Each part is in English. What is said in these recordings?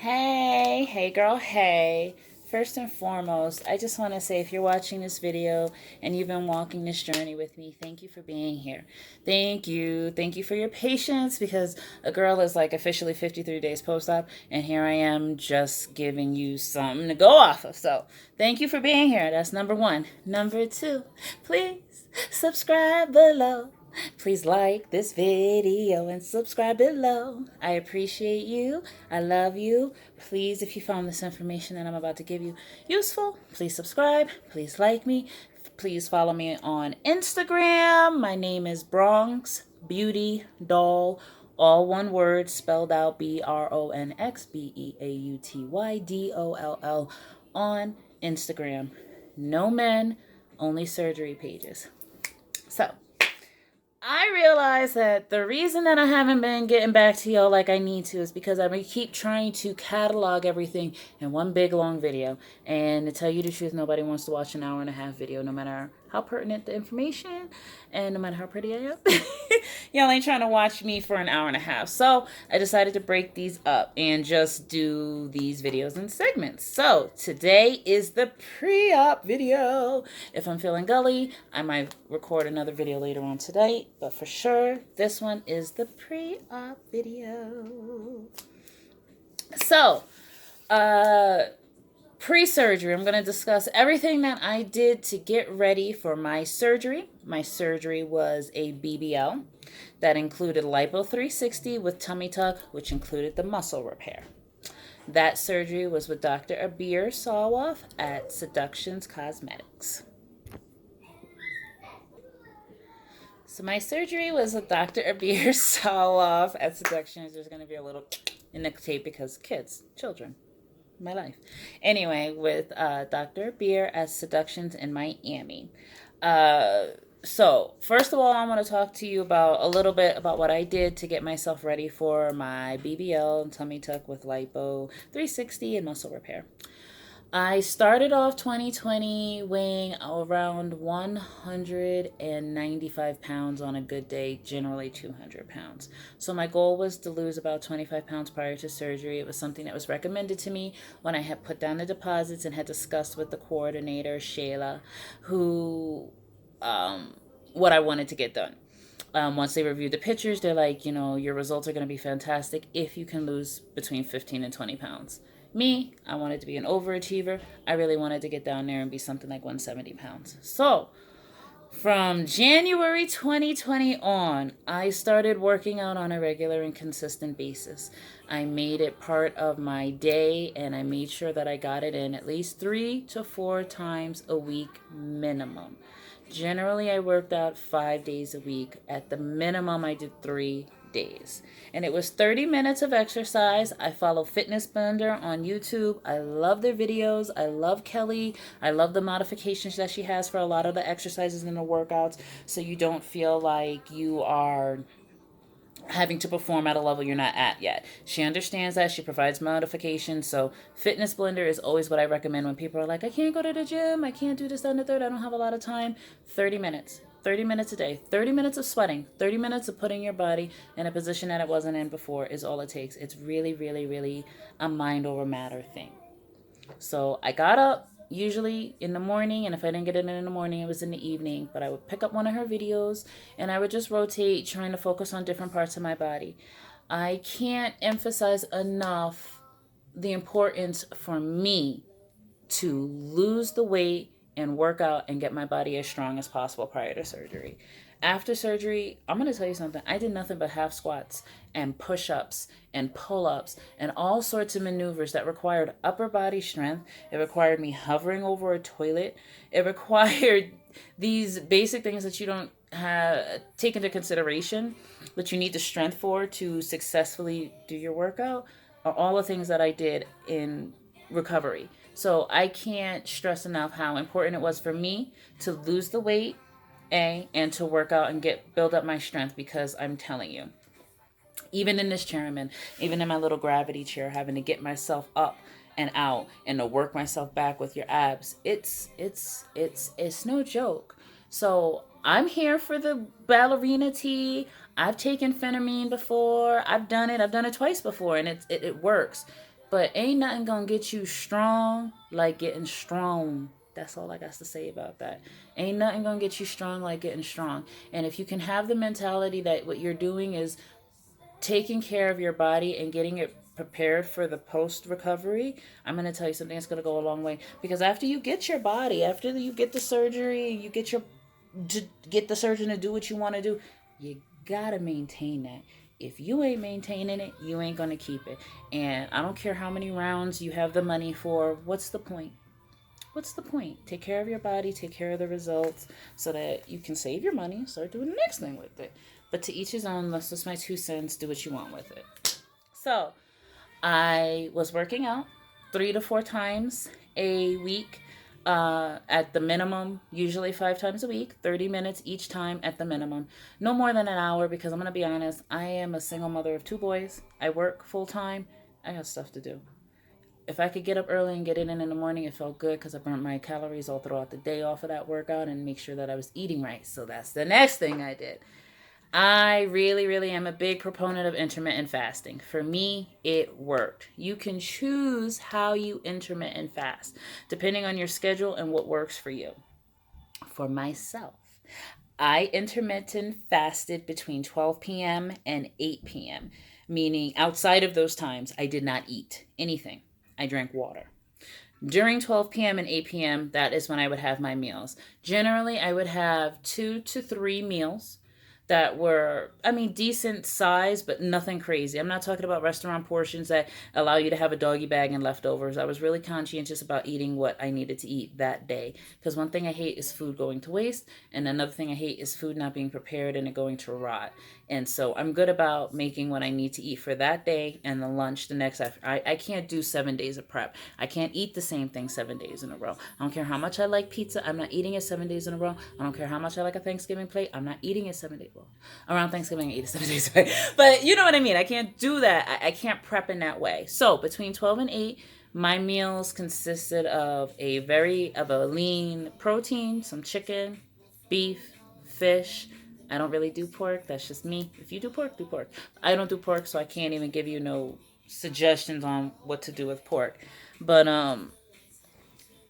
Hey girl, hey. First and foremost, I just want to say if you're watching this video and you've been walking this journey with me, thank you for being here. Thank you. Thank you for your patience because a girl is like officially 53 days post-op and here I am just giving you something to go off of. So thank you for being here. That's number one. Number two, please subscribe below. Please like this video and subscribe below. I appreciate you. I love you. Please, if you found this information that I'm about to give you useful, please subscribe. Please like me. Please follow me on Instagram. My name is Bronx Beauty Doll. All one word spelled out BRONX BEAUTYDOLL on Instagram. No men, only surgery pages. So, I realize that the reason that I haven't been getting back to y'all like I need to is because I keep trying to catalog everything in one big long video. And to tell you the truth, nobody wants to watch an hour and a half video, no matter how pertinent the information and no matter how pretty I am. Y'all ain't trying to watch me for an hour and a half. So I decided to break these up and just do these videos in segments. So today is the pre-op video. If I'm feeling gully, I might record another video later on today. But for sure, this one is the pre-op video. So, pre-surgery, I'm going to discuss everything that I did to get ready for my surgery. My surgery was a BBL that included lipo 360 with tummy tuck, which included the muscle repair. That surgery was with Dr. Abir Sawath at Seductions Cosmetics. So my surgery was with Dr. Abir Sawath at Seductions. There's going to be a little in the tape because kids, children. My life. Anyway, with Dr. Beer at Seductions in Miami. So, first of all, I want to talk to you about a little bit about what I did to get myself ready for my BBL and tummy tuck with lipo 360 and muscle repair. I started off 2020 weighing around 195 pounds on a good day, generally 200 pounds. So my goal was to lose about 25 pounds prior to surgery. It was something that was recommended to me when I had put down the deposits and had discussed with the coordinator, Shayla, who, what I wanted to get done. Once they reviewed the pictures, they're like, your results are going to be fantastic if you can lose between 15 and 20 pounds. Me, I wanted to be an overachiever. I really wanted to get down there and be something like 170 pounds. So, from January 2020 on, I started working out on a regular and consistent basis. I made it part of my day, and I made sure that I got it in at least 3 to 4 times a week minimum. Generally, I worked out 5 days a week. At the minimum, I did 3 days. And it was 30 minutes of exercise. I follow Fitness Blender on YouTube. I love their videos. I love Kelly. I love the modifications that she has for a lot of the exercises and the workouts, so you don't feel like you are having to perform at a level you're not at yet. She understands that. She provides modifications. So Fitness Blender is always what I recommend when people are like, I can't go to the gym, I can't do this, that, and the third, I don't have a lot of time. 30 minutes. 30 minutes a day, 30 minutes of sweating, 30 minutes of putting your body in a position that it wasn't in before is all it takes. It's really, really, really a mind over matter thing. So I got up usually in the morning, and if I didn't get it in the morning, it was in the evening. But I would pick up one of her videos, and I would just rotate, trying to focus on different parts of my body. I can't emphasize enough the importance for me to lose the weight and work out and get my body as strong as possible prior to surgery. After surgery, I'm going to tell you something. I did nothing but half squats and push-ups and pull-ups and all sorts of maneuvers that required upper body strength. It required me hovering over a toilet. It required these basic things that you don't take into consideration, that you need the strength for to successfully do your workout, are all the things that I did in recovery. So I can't stress enough how important it was for me to lose the weight, and to work out and build up my strength, because I'm telling you, even in this chair I'm in, even in my little gravity chair, having to get myself up and out and to work myself back with your abs, it's no joke. So I'm here for the ballerina tea. I've taken phentermine before. I've done it twice before, and it works. But ain't nothing gonna get you strong like getting strong. That's all I got to say about that. Ain't nothing gonna get you strong like getting strong. And if you can have the mentality that what you're doing is taking care of your body and getting it prepared for the post recovery, I'm going to tell you something that's going to go a long way. Because after you get your body, after you get the surgery, you get to get the surgeon to do what you want to do, you got to maintain that. If you ain't maintaining it, you ain't going to keep it. And I don't care how many rounds you have the money for. What's the point? What's the point? Take care of your body, take care of the results so that you can save your money, start doing the next thing with it. But to each his own, that's just my 2 cents. Do what you want with it. So I was working out 3 to 4 times a week at the minimum, usually 5 times a week, 30 minutes each time at the minimum. No more than an hour because I'm going to be honest, I am a single mother of 2 boys. I work full time. I got stuff to do. If I could get up early and get it in the morning, it felt good because I burnt my calories all throughout the day off of that workout and make sure that I was eating right. So that's the next thing I did. I really, really am a big proponent of intermittent fasting. For me, it worked. You can choose how you intermittent fast, depending on your schedule and what works for you. For myself, I intermittent fasted between 12 p.m. and 8 p.m., meaning outside of those times, I did not eat anything. I drank water. During 12 p.m. and 8 p.m., that is when I would have my meals. Generally, I would have 2 to 3 meals that were, decent size, but nothing crazy. I'm not talking about restaurant portions that allow you to have a doggy bag and leftovers. I was really conscientious about eating what I needed to eat that day. Because one thing I hate is food going to waste, and another thing I hate is food not being prepared and it going to rot. And so I'm good about making what I need to eat for that day and the lunch the next after. I can't do 7 days of prep. I can't eat the same thing 7 days in a row. I don't care how much I like pizza. I'm not eating it 7 days in a row. I don't care how much I like a Thanksgiving plate. I'm not eating it 7 days. Well, around Thanksgiving, I eat it 7 days away. But you know what I mean. I can't do that. I can't prep in that way. So between 12 and 8, my meals consisted of a lean protein, some chicken, beef, fish. I don't really do pork. That's just me. If you do pork, do pork. I don't do pork, so I can't even give you no suggestions on what to do with pork. But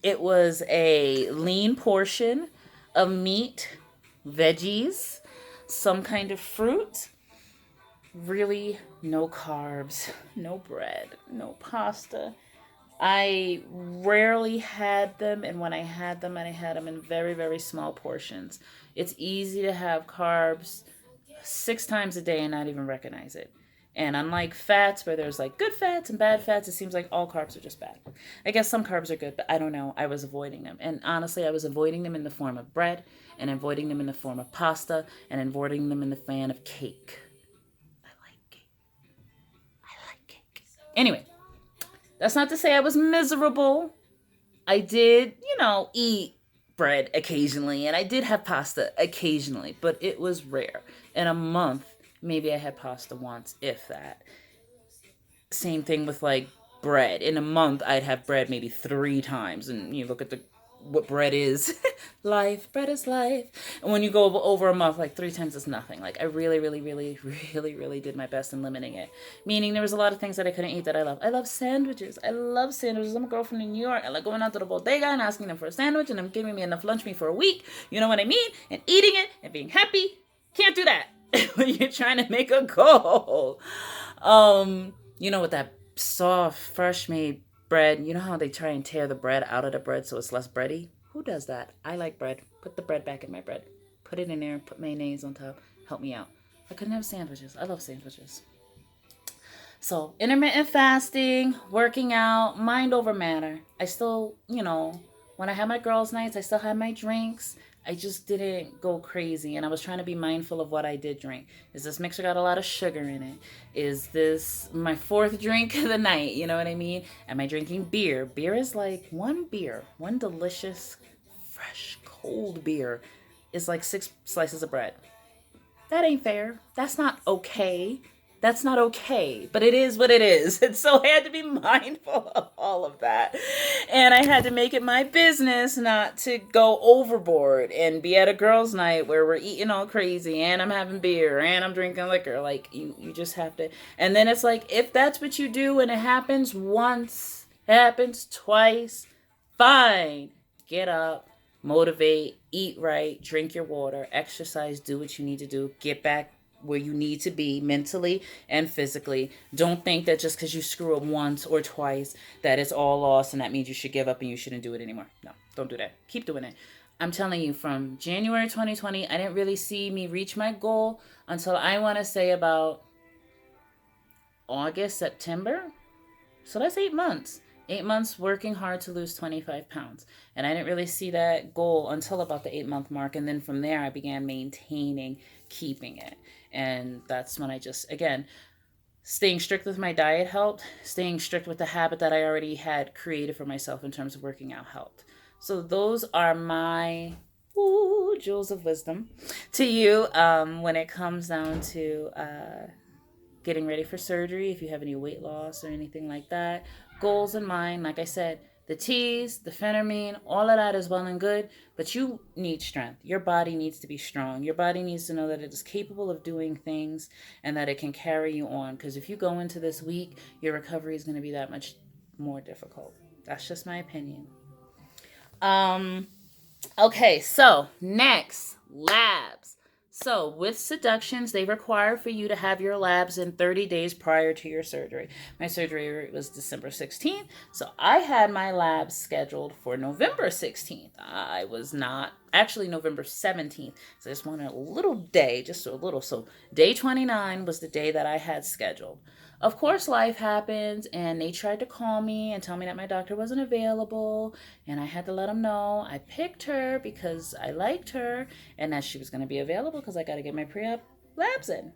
it was a lean portion of meat, veggies, some kind of fruit. Really, no carbs, no bread, no pasta. I rarely had them, and when I had them, I had them in very, very small portions. It's easy to have carbs 6 times a day and not even recognize it. And unlike fats, where there's like good fats and bad fats, it seems like all carbs are just bad. I guess some carbs are good, but I don't know. I was avoiding them. And honestly, I was avoiding them in the form of bread, and avoiding them in the form of pasta, and avoiding them in the form of cake. I like cake. I like cake. Anyway, that's not to say I was miserable. I did, eat bread occasionally, and I did have pasta occasionally, but it was rare. In a month, maybe I had pasta once, if that. Same thing with like bread. In a month, I'd have bread maybe 3 times, and you look at what bread is. Life, bread is life. And when you go over a month, like 3 times is nothing. Like I really, really, really, really, really did my best in limiting it. Meaning there was a lot of things that I couldn't eat that I love. I love sandwiches. I love sandwiches. I'm a girl from New York. I like going out to the bodega and asking them for a sandwich and them giving me enough lunch meat for a week. You know what I mean? And eating it and being happy. Can't do that when you're trying to make a goal. With that soft, fresh made bread, you know how they try and tear the bread out of the bread so it's less bready? Who does that? I like bread. Put the bread back in my bread. Put it in there, put mayonnaise on top. Help me out. I couldn't have sandwiches. I love sandwiches. So, intermittent fasting, working out, mind over matter. I still, when I had my girls' nights, I still had my drinks. I just didn't go crazy, and I was trying to be mindful of what I did drink. Is this mixer got a lot of sugar in it? Is this my 4th drink of the night? You know what I mean? Am I drinking beer? Beer is like one delicious, fresh, cold beer is like 6 slices of bread. That ain't fair. That's not okay. That's not okay, but it is what it is. And so I had to be mindful of all of that. And I had to make it my business not to go overboard and be at a girls' night where we're eating all crazy and I'm having beer and I'm drinking liquor. Like, you just have to. And then it's like, if that's what you do and it happens once, it happens twice, fine. Get up, motivate, eat right, drink your water, exercise, do what you need to do, get back where you need to be mentally and physically. Don't think that just because you screw up once or twice that it's all lost and that means you should give up and you shouldn't do it anymore. No, don't do that. Keep doing it. I'm telling you, from January 2020, I didn't really see me reach my goal until I want to say about August, September. So that's 8 months. 8 months working hard to lose 25 pounds. And I didn't really see that goal until about the 8 month mark. And then from there, I began maintaining, keeping it. And that's when I just, again, staying strict with my diet helped. Staying strict with the habit that I already had created for myself in terms of working out helped. So those are my jewels of wisdom to you when it comes down to getting ready for surgery, if you have any weight loss or anything like that. Goals in mind, like I said, the teas, the phentermine, all of that is well and good, but you need strength. Your body needs to be strong. Your body needs to know that it is capable of doing things and that it can carry you on. Because if you go into this week, your recovery is going to be that much more difficult. That's just my opinion. Okay, so next, labs. So with seductions, they require for you to have your labs in 30 days prior to your surgery. My surgery was December 16th, so I had my labs scheduled for November 16th. I was not, actually November 17th, so I just wanted a little day, just a little. So day 29 was the day that I had scheduled. Of course, life happens, and they tried to call me and tell me that my doctor wasn't available, and I had to let them know I picked her because I liked her, and that she was going to be available because I got to get my pre-op labs in.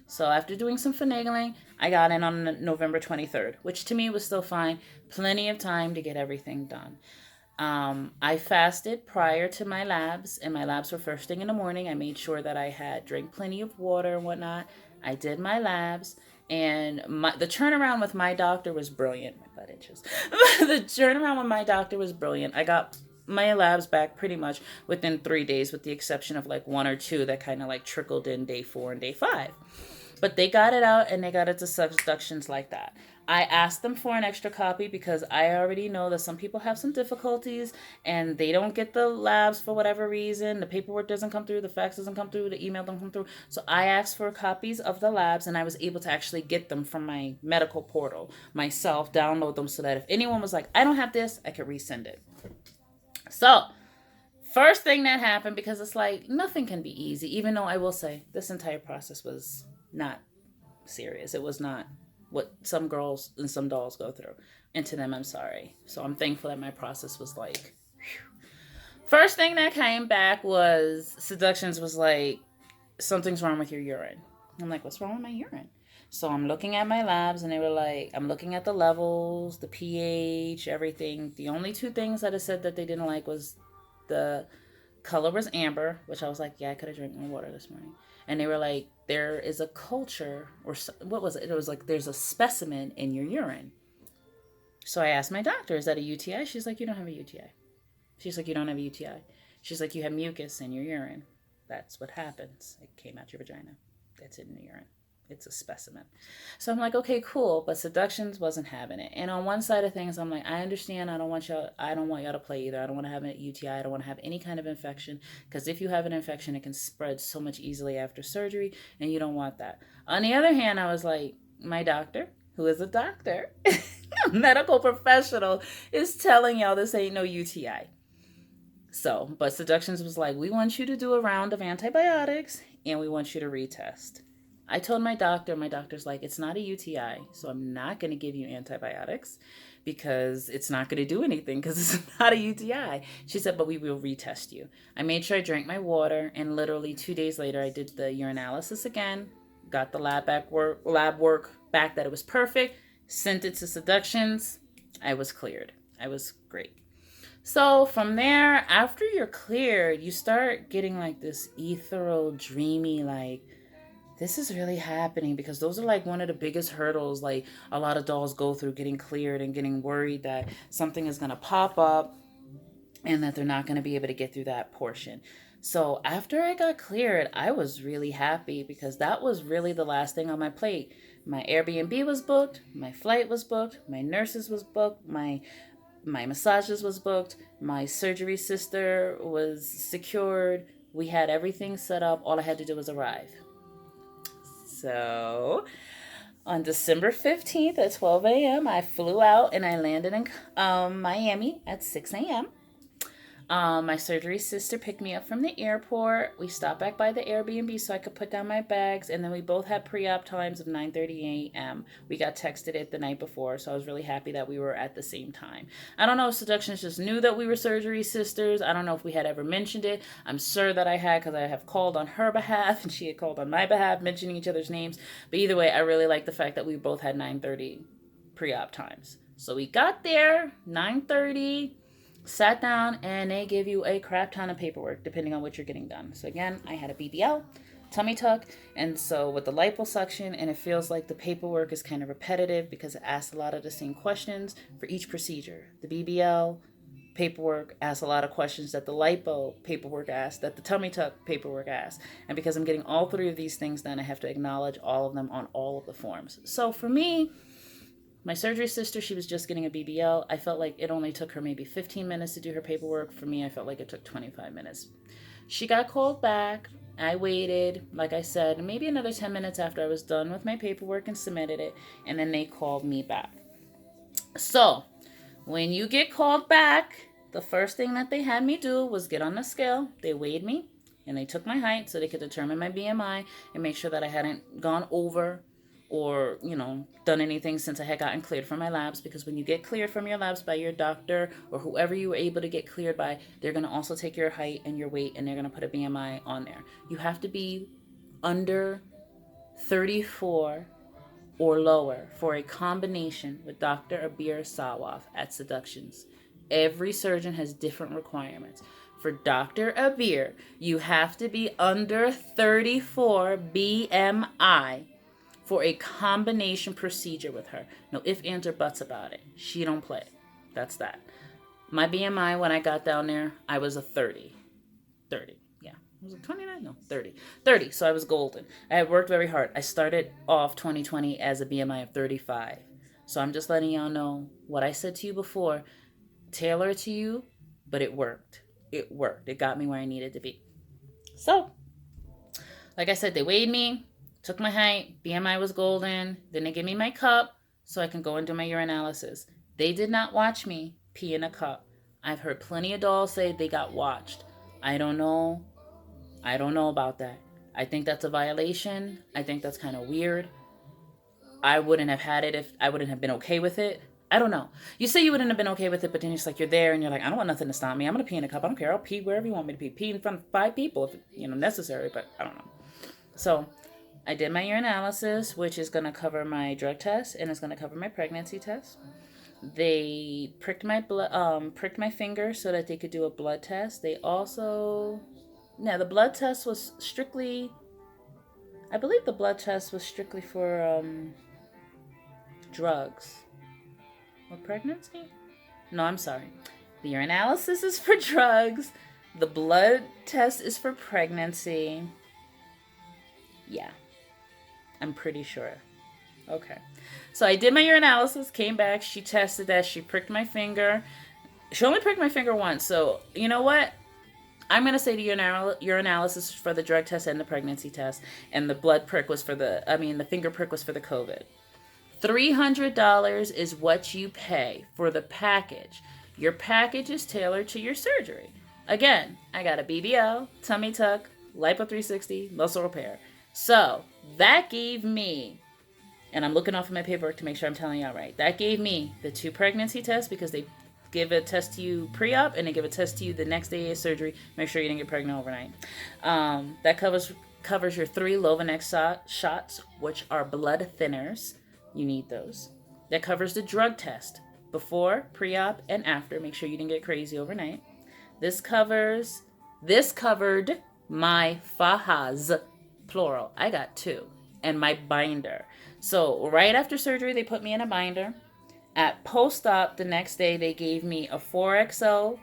So after doing some finagling, I got in on November 23rd, which to me was still fine. Plenty of time to get everything done. I fasted prior to my labs, and my labs were first thing in the morning. I made sure that I had drank plenty of water and whatnot. I did my labs. And the turnaround with my doctor was brilliant. My butt itches. The turnaround with my doctor was brilliant. I got my labs back pretty much within 3 days, with the exception of like 1 or 2 that kind of like trickled in day 4 and day 5. But they got it out, and they got it to subductions like that. I asked them for an extra copy because I already know that some people have some difficulties and they don't get the labs for whatever reason. The paperwork doesn't come through, the fax doesn't come through, the email doesn't come through. So I asked for copies of the labs, and I was able to actually get them from my medical portal myself, download them, so that if anyone was like, I don't have this, I could resend it. So first thing that happened, because it's like nothing can be easy, even though I will say this entire process was not serious. It was not what some girls and some dolls go through. And to them, I'm sorry. So I'm thankful that my process was like, whew. First thing that came back was seductions was like, something's wrong with your urine. I'm like, what's wrong with my urine? So I'm looking at my labs, and they were like, I'm looking at the levels, the pH, everything. The only 2 things that it said that they didn't like was the color was amber, which I was like, yeah, I could have drank more water this morning. And they were like, there is a culture, or what was it? It was like, there's a specimen in your urine. So I asked my doctor, is that a UTI? She's like, you don't have a UTI. She's like, you don't have a UTI. She's like, you have mucus in your urine. That's what happens. It came out your vagina. That's in the urine. It's a specimen. So I'm like, okay, cool. But seductions wasn't having it. And on one side of things, I'm like, I understand. I don't want y'all to play either. I don't want to have an UTI. I don't want to have any kind of infection. Because if you have an infection, it can spread so much easily after surgery. And you don't want that. On the other hand, I was like, my doctor, who is a doctor, a medical professional, is telling y'all this ain't no UTI. So, but seductions was like, we want you to do a round of antibiotics, and we want you to retest. I told my doctor's like, it's not a UTI, so I'm not going to give you antibiotics because it's not going to do anything because it's not a UTI. She said, but we will retest you. I made sure I drank my water, and literally 2 days later, I did the urinalysis again, got the lab work back that it was perfect, sent it to seductions. I was cleared. I was great. So from there, after you're cleared, you start getting like this ethereal, dreamy, like this is really happening, because those are like one of the biggest hurdles like a lot of dolls go through, getting cleared and getting worried that something is going to pop up and that they're not going to be able to get through that portion. So after I got cleared, I was really happy, because that was really the last thing on my plate. My Airbnb was booked, my flight was booked, my nurses was booked, my massages was booked, my surgery sister was secured. We had everything set up. All I had to do was arrive. So on December 15th at 12 a.m., I flew out and I landed in Miami at 6 a.m. My surgery sister picked me up from the airport. We stopped back by the Airbnb so I could put down my bags, and then we both had pre-op times of 9:30 a.m. We got texted it the night before, so I was really happy that we were at the same time. I don't know if Seductions just knew that we were surgery sisters. I don't know if we had ever mentioned it. I'm sure that I had, because I have called on her behalf and she had called on my behalf, mentioning each other's names. But either way, I really like the fact that we both had 9:30 pre-op times. So we got there, 9:30. Sat down, and they give you a crap ton of paperwork depending on what you're getting done. So again, I had a BBL, tummy tuck, and so with the liposuction, and it feels like the paperwork is kind of repetitive because it asks a lot of the same questions for each procedure. The BBL paperwork asks a lot of questions that the lipo paperwork asks, that the tummy tuck paperwork asks. And because I'm getting all three of these things done, I have to acknowledge all of them on all of the forms. So for me, my surgery sister, she was just getting a BBL. I felt like it only took her maybe 15 minutes to do her paperwork. For me, I felt like it took 25 minutes. She got called back. I waited, like I said, maybe another 10 minutes after I was done with my paperwork and submitted it, and then they called me back. So, when you get called back, the first thing that they had me do was get on the scale. They weighed me, and they took my height so they could determine my BMI and make sure that I hadn't gone over or, done anything since I had gotten cleared from my labs. Because when you get cleared from your labs by your doctor or whoever you were able to get cleared by, they're going to also take your height and your weight, and they're going to put a BMI on there. You have to be under 34 or lower for a combination with Dr. Abir Sawaf at Seductions. Every surgeon has different requirements. For Dr. Abir, you have to be under 34 BMI for a combination procedure with her. No ifs, ands, or buts about it. She don't play. That's that. My BMI when I got down there, I was a 30. 30, yeah. Was it 29? No, 30. 30, so I was golden. I had worked very hard. I started off 2020 as a BMI of 35. So I'm just letting y'all know what I said to you before. Tailor to you, but it worked. It worked. It got me where I needed to be. So, like I said, they weighed me. Took my height, BMI was golden. Then they gave me my cup so I can go and do my urinalysis. They did not watch me pee in a cup. I've heard plenty of dolls say they got watched. I don't know. I don't know about that. I think that's a violation. I think that's kind of weird. I wouldn't have had it if I wouldn't have been okay with it. I don't know. You say you wouldn't have been okay with it, but then it's like you're there and you're like, I don't want nothing to stop me. I'm going to pee in a cup. I don't care. I'll pee wherever you want me to pee. Pee in front of 5 people if necessary, but I don't know. So I did my urinalysis, which is going to cover my drug test and it's going to cover my pregnancy test. They pricked my finger so that they could do a blood test. They also, the blood test was strictly, I believe the blood test was strictly for drugs. Or pregnancy? No, I'm sorry. The urinalysis is for drugs. The blood test is for pregnancy. Yeah. I'm pretty sure. Okay. So I did my urinalysis, came back, she tested that, she pricked my finger. She only pricked my finger once, so you know what? I'm going to say the urinalysis for the drug test and the pregnancy test, and the blood prick was the finger prick was for the COVID. $300 is what you pay for the package. Your package is tailored to your surgery. Again, I got a BBL, tummy tuck, lipo 360, muscle repair. So that gave me, and I'm looking off of my paperwork to make sure I'm telling y'all right, that gave me the 2 pregnancy tests because they give a test to you pre-op and they give a test to you the next day of surgery. Make sure you didn't get pregnant overnight. That covers your 3 Lovanex shots, which are blood thinners. You need those. That covers the drug test before, pre-op, and after. Make sure you didn't get crazy overnight. This covered my fajas. plural. I got 2. And my binder. So right after surgery, they put me in a binder. At post-op, the next day, they gave me a 4XL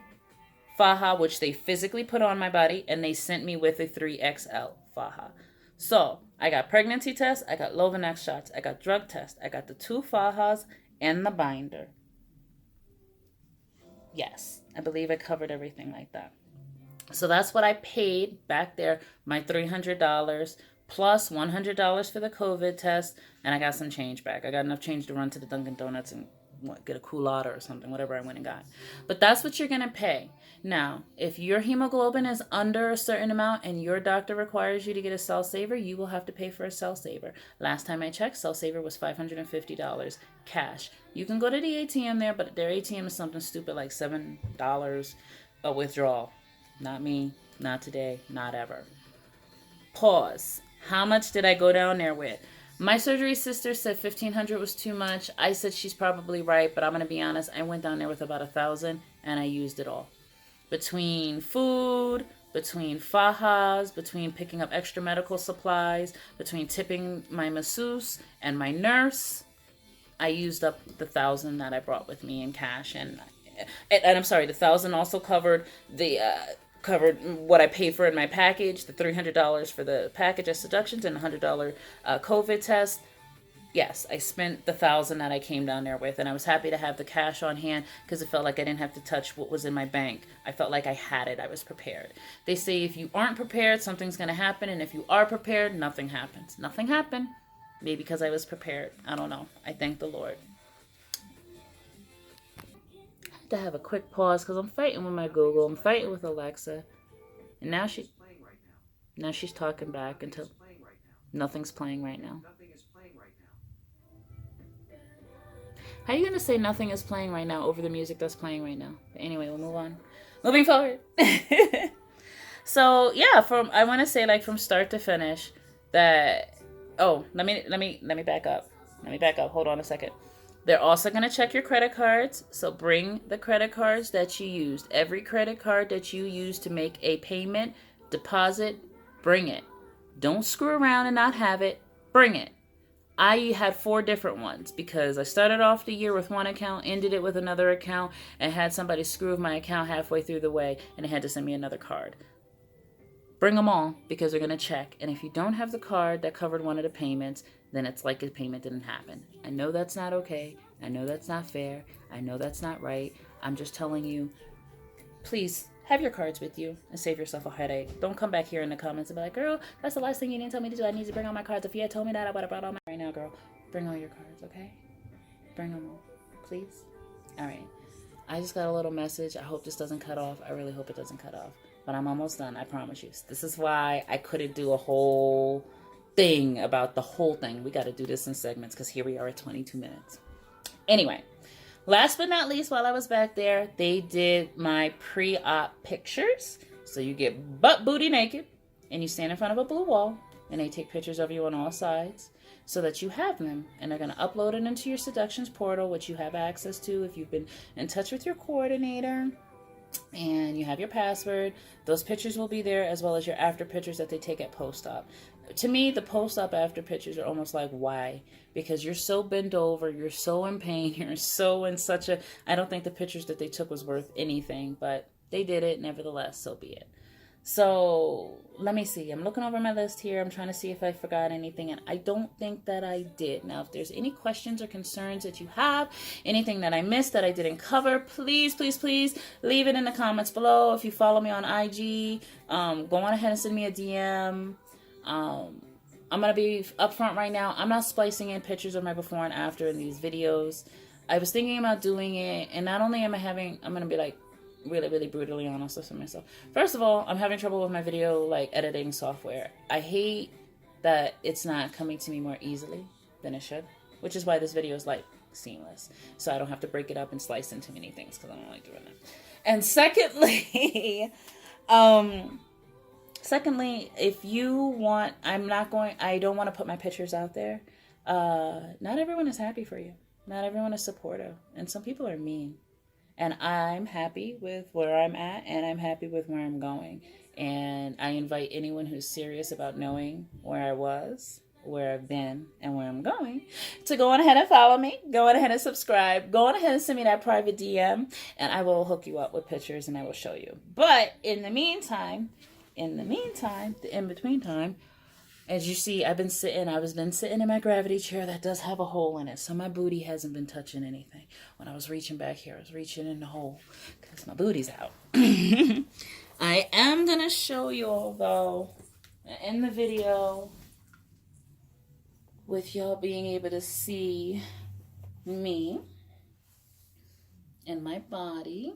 faja, which they physically put on my body, and they sent me with a 3XL faja. So I got pregnancy tests, I got Lovenox shots, I got drug tests, I got the 2 fajas and the binder. Yes, I believe I covered everything like that. So that's what I paid back there, my $300 plus $100 for the COVID test, and I got some change back. I got enough change to run to the Dunkin' Donuts and get a culotta or something, whatever I went and got. But that's what you're going to pay. Now, if your hemoglobin is under a certain amount and your doctor requires you to get a cell saver, you will have to pay for a cell saver. Last time I checked, cell saver was $550 cash. You can go to the ATM there, but their ATM is something stupid like $7 a withdrawal. Not me, not today, not ever. Pause. How much did I go down there with? My surgery sister said $1,500 was too much. I said she's probably right, but I'm going to be honest. I went down there with about $1,000 and I used it all. Between food, between fajas, between picking up extra medical supplies, between tipping my masseuse and my nurse, I used up the $1,000 that I brought with me in cash. And I'm sorry, the $1,000 also covered what I paid for in my package, the $300 for the package of seductions and $100 COVID test. Yes, I spent the $1,000 that I came down there with, and I was happy to have the cash on hand because it felt like I didn't have to touch what was in my bank. I felt like I had it. I was prepared. They say if you aren't prepared, something's going to happen, and if you are prepared, nothing happens. Nothing happened. Maybe because I was prepared. I don't know. I thank the Lord. To have a quick pause because I'm fighting with my Google. I'm fighting with Alexa, and now she's talking back until nothing's playing right now. How are you gonna say nothing is playing right now over the music that's playing right now? But anyway, we'll move on. Moving forward. So yeah, I want to say like from start to finish that. Oh, let me back up. Let me back up. Hold on a second. They're also going to check your credit cards. So bring the credit cards that you used. Every credit card that you used to make a payment, deposit, bring it. Don't screw around and not have it. Bring it. I had 4 different ones because I started off the year with one account, ended it with another account, and had somebody screw with my account halfway through the way, and they had to send me another card. Bring them all because they're going to check. And if you don't have the card that covered one of the payments, then it's like a payment didn't happen. I know that's not okay. I know that's not fair. I know that's not right. I'm just telling you, please have your cards with you and save yourself a headache. Don't come back here in the comments and be like, girl, that's the last thing you didn't tell me to do. I need to bring all my cards. If you had told me that, I would have brought all my... Right now, girl, bring all your cards, okay? Bring them all, please. All right. I just got a little message. I hope this doesn't cut off. I really hope it doesn't cut off. But I'm almost done, I promise you. This is why I couldn't do a whole thing about the whole thing. We got to do this in segments because here we are at 22 minutes. Anyway, last but not least, while I was back there, they did my pre-op pictures. So you get butt booty naked and you stand in front of a blue wall and they take pictures of you on all sides so that you have them. And they're going to upload it into your seductions portal, which you have access to if you've been in touch with your coordinator. And you have your password. Those pictures will be there as well as your after pictures that they take at post-op. To me, the post-op after pictures are almost like, why? Because you're so bent over, you're so in pain, you're so in such a... I don't think the pictures that they took was worth anything, but they did it nevertheless, so be it. So, let me see. I'm looking over my list here. I'm trying to see if I forgot anything, and I don't think that I did. Now, if there's any questions or concerns that you have, anything that I missed that I didn't cover, please, please, please leave it in the comments below. If you follow me on IG, go on ahead and send me a DM. I'm going to be upfront right now. I'm not splicing in pictures of my before and after in these videos. I was thinking about doing it, and not only am I'm going to be like, really, really brutally honest with myself. First of all, I'm having trouble with my video editing software. I hate that it's not coming to me more easily than it should, which is why this video is seamless. So I don't have to break it up and slice into many things because I don't like doing that. And secondly, if you want, I don't want to put my pictures out there. Not everyone is happy for you. Not everyone is supportive. And some people are mean. And I'm happy with where I'm at, and I'm happy with where I'm going. And I invite anyone who's serious about knowing where I was, where I've been, and where I'm going to go on ahead and follow me. Go on ahead and subscribe. Go on ahead and send me that private DM, and I will hook you up with pictures and I will show you. But in the meantime, the in-between time, as you see, I've been sitting in my gravity chair that does have a hole in it. So my booty hasn't been touching anything. When I was reaching back here, I was reaching in the hole because my booty's out. I am going to show you all, though, in the video, with y'all being able to see me and my body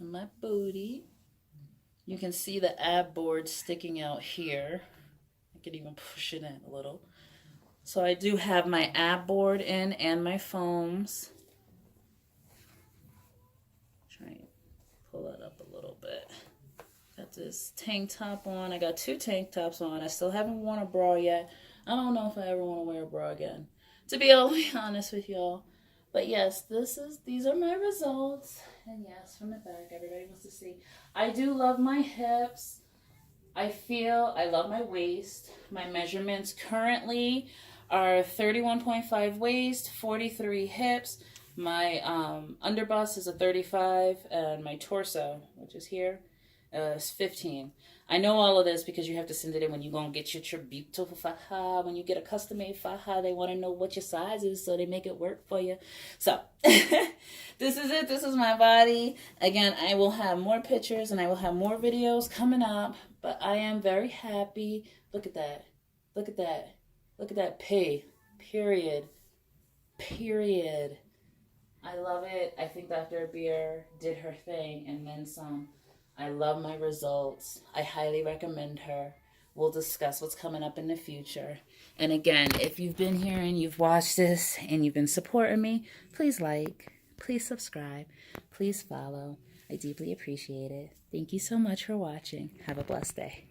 and my booty. You can see the ab board sticking out here. I can even push it in a little. So I do have my ab board in and my foams. Try and pull it up a little bit. Got this tank top on. I got 2 tank tops on. I still haven't worn a bra yet. I don't know if I ever want to wear a bra again, to be honest with y'all. But yes, these are my results. And yes, from the back, everybody wants to see. I do love my hips. I love my waist. My measurements currently are 31.5 waist, 43 hips. My underbust is a 35, and my torso, which is here, is 15. I know all of this because you have to send it in when you go and get your tributo faja. When you get a custom-made faja, they want to know what your size is so they make it work for you. So, this is it. This is my body. Again, I will have more pictures and I will have more videos coming up, but I am very happy. Look at that. Look at that. Look at that P. Period. Period. I love it. I think Dr. Beer did her thing and then some. I love my results. I highly recommend her. We'll discuss what's coming up in the future. And again, if you've been here and you've watched this and you've been supporting me, please like, please subscribe, please follow. I deeply appreciate it. Thank you so much for watching. Have a blessed day.